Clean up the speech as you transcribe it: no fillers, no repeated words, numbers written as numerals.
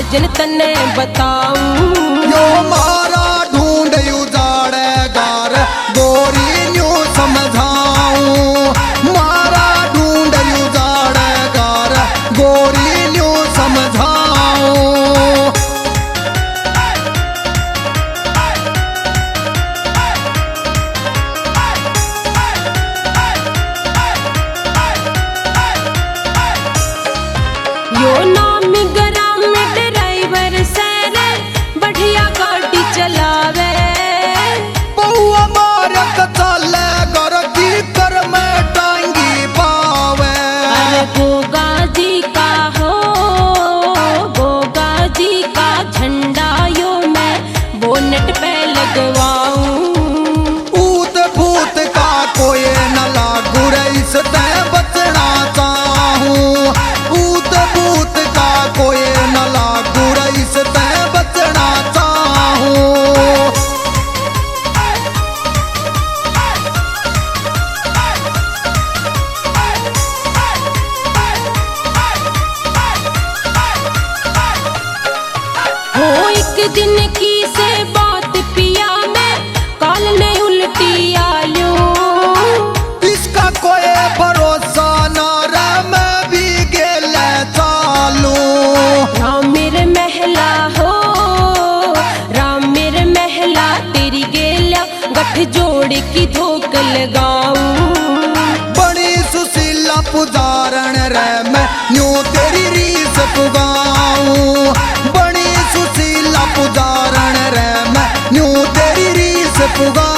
साजन तने बताऊं। यो मारा ढूंढ उजाड़े गार गोरी न्यू समझाऊं। मारा ढूंढ उजाड़े गार गोरी न्यू समझाऊं। यो नाम ग्राम में ड्राइवर सैरे बढ़िया गाड़ी चलावे। बहुआ मारक चले घर की कर में टांगी पावे। अरे गोगा जी का हो, गोगा जी का झंडा यो मैं बोनट पे लगवाऊं। ऊत फूत का कोई न लागू रईस ते बचना चाहूं। ऊत फूत का कोई न लागू रईस ते बचना चाहूं। हो एक दिन की से बात पिया में काल ने उल्टी आलू। इसका कोई भरोसा न रे मैं भी गेले चालू। राम मेरे महला हो, राम मेरे महला तेरी गेला गठ जोड़ की धोक लगाऊं। बड़ी सुशीला पुजारण रे मैं न्यू तेरी रीस पुगाऊं। बड़ी सुशीला पुजारण रे मैं न्यू तेरी रीस पुगाऊं।